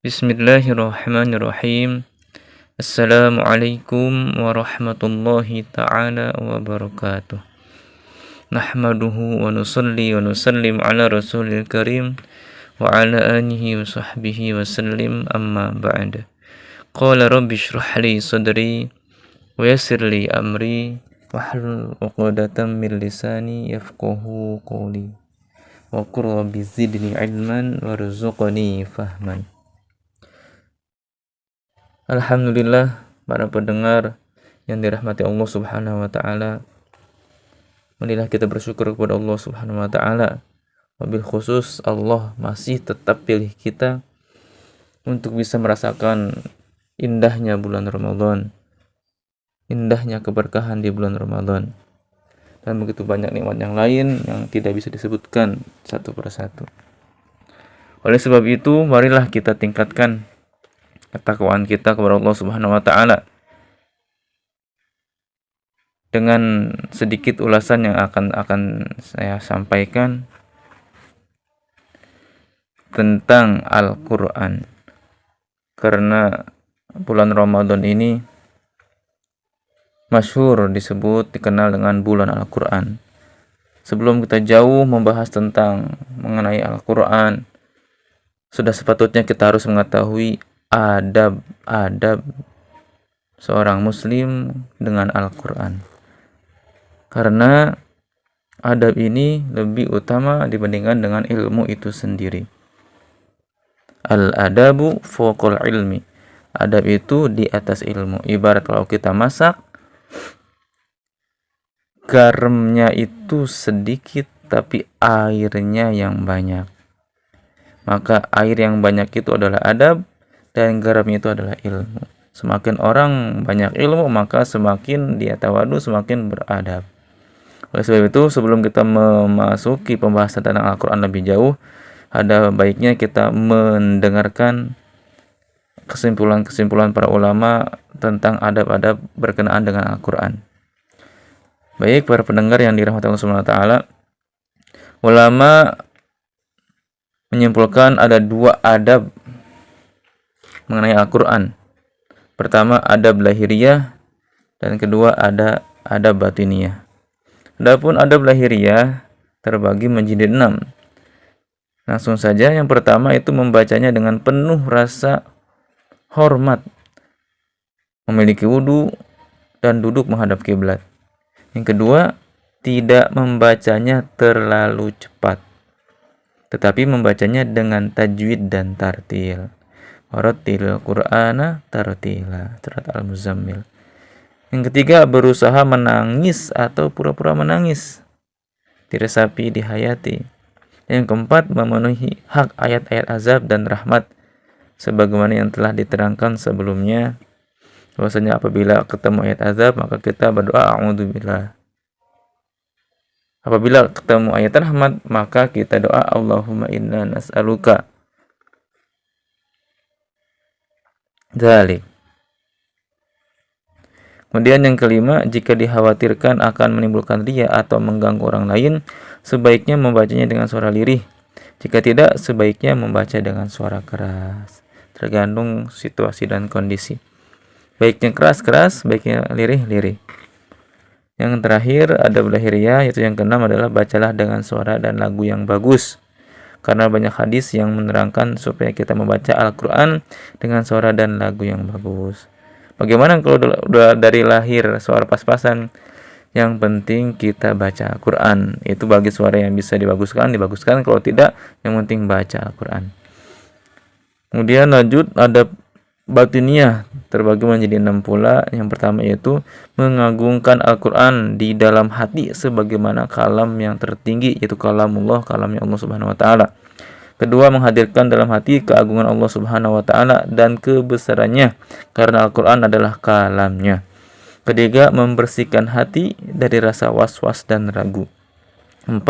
Bismillahirrahmanirrahim. Assalamualaikum warahmatullahi ta'ala wabarakatuh. Nahmaduhu wa nusalli wa nusallim ala rasulil karim wa ala alihi wa sahbihi wa sallim, amma ba'da. Qala rabbi shrah li sadri wa yassir li amri wahlul 'uqdatam min lisani yafqahu qawli wa qur rabbi zidni ilman warzuqni fahman. Alhamdulillah, para pendengar yang dirahmati Allah Subhanahu wa taala. Marilah kita bersyukur kepada Allah Subhanahu wa taala. Wabil khusus Allah masih tetap pilih kita untuk bisa merasakan indahnya bulan Ramadan. Indahnya keberkahan di bulan Ramadan. Dan begitu banyak nikmat yang lain yang tidak bisa disebutkan satu persatu. Oleh sebab itu, marilah kita tingkatkan ketakwaan kita kepada Allah Subhanahu wa taala. Dengan sedikit ulasan yang akan saya sampaikan tentang Al-Qur'an. Karena bulan Ramadan ini masyhur dikenal dengan bulan Al-Qur'an. Sebelum kita jauh membahas tentang mengenai Al-Qur'an, sudah sepatutnya kita harus mengetahui adab seorang muslim dengan Al-Qur'an. Karena adab ini lebih utama dibandingkan dengan ilmu itu sendiri. Al-adabu fawqal ilmi. Adab itu di atas ilmu. Ibarat kalau kita masak, garamnya itu sedikit tapi airnya yang banyak. Maka air yang banyak itu adalah adab, dan garamnya itu adalah ilmu. Semakin orang banyak ilmu, maka semakin dia tawadu, semakin beradab. Oleh sebab itu, sebelum kita memasuki pembahasan tentang Al-Quran lebih jauh, ada baiknya kita mendengarkan kesimpulan-kesimpulan para ulama tentang adab-adab berkenaan dengan Al-Quran. Baik, para pendengar yang dirahmati Allah Subhanahu wa taala, ulama menyimpulkan ada dua adab mengenai Al-Quran. Pertama, adab lahiriah, dan kedua ada adab batiniyah. Adapun adab lahiriah terbagi menjadi 6. Langsung saja, yang pertama itu membacanya dengan penuh rasa hormat, memiliki wudu dan duduk menghadap kiblat. Yang kedua, tidak membacanya terlalu cepat, tetapi membacanya dengan tajwid dan tartil. Warattilil Qur'ana tartila. Surat Al-Muzammil. Yang ketiga, berusaha menangis atau pura-pura menangis, diresapi, dihayati. Yang keempat, memenuhi hak ayat-ayat azab dan rahmat sebagaimana yang telah diterangkan sebelumnya, bahwasanya apabila ketemu ayat azab maka kita berdoa a'udzubillah. Apabila ketemu ayat rahmat maka kita doa Allahumma inna nas'aluka dzalik. Kemudian yang kelima, jika dikhawatirkan akan menimbulkan riya atau mengganggu orang lain, sebaiknya membacanya dengan suara lirih. Jika tidak, sebaiknya membaca dengan suara keras. Tergantung situasi dan kondisi. Baiknya keras-keras, baiknya lirih-lirih. Yang terakhir, adab lahiriah, yaitu yang keenam adalah bacalah dengan suara dan lagu yang bagus. Karena banyak hadis yang menerangkan supaya kita membaca Al-Quran dengan suara dan lagu yang bagus. Bagaimana kalau udah dari lahir suara pas-pasan? Yang penting kita baca Al-Quran. Itu bagi suara yang bisa dibaguskan. Kalau tidak, yang penting baca Al-Quran. Kemudian lanjut, adab batiniyah terbagi menjadi 6 pula. Yang pertama yaitu mengagungkan Al-Quran di dalam hati sebagaimana kalam yang tertinggi, yaitu kalamullah, kalamnya Allah Subhanahu wa taala. Kedua, menghadirkan dalam hati keagungan Allah Subhanahu wa taala dan kebesarannya karena Al-Quran adalah kalamnya. Ketiga, membersihkan hati dari rasa was-was dan ragu. 4,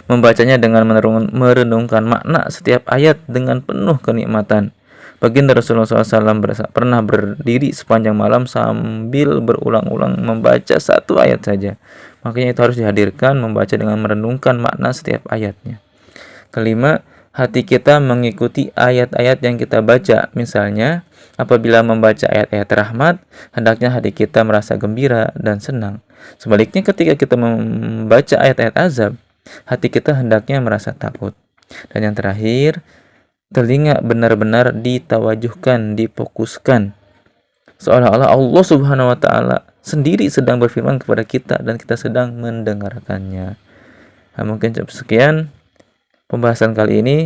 membacanya dengan merenungkan makna setiap ayat dengan penuh kenikmatan. Baginda Rasulullah SAW pernah berdiri sepanjang malam sambil berulang-ulang membaca satu ayat saja. Makanya itu harus dihadirkan, membaca dengan merenungkan makna setiap ayatnya. Kelima, hati kita mengikuti ayat-ayat yang kita baca. Misalnya, apabila membaca ayat-ayat rahmat, hendaknya hati kita merasa gembira dan senang. Sebaliknya ketika kita membaca ayat-ayat azab, hati kita hendaknya merasa takut. Dan yang terakhir, telinga benar-benar ditawajuhkan, difokuskan. Seolah-olah Allah Subhanahu wa Ta'ala sendiri sedang berfirman kepada kita dan kita sedang mendengarkannya. Nah, mungkin sekian pembahasan kali ini.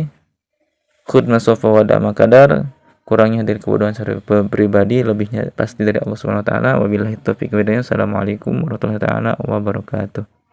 Khudna sofa wa da'ma qadar. Kurangnya dari kebodohan saya pribadi, lebihnya pasti dari Allah Subhanahu wa Ta'ala. Wabillahi taufiq wal hidayah. Assalamualaikum warahmatullahi wabarakatuh.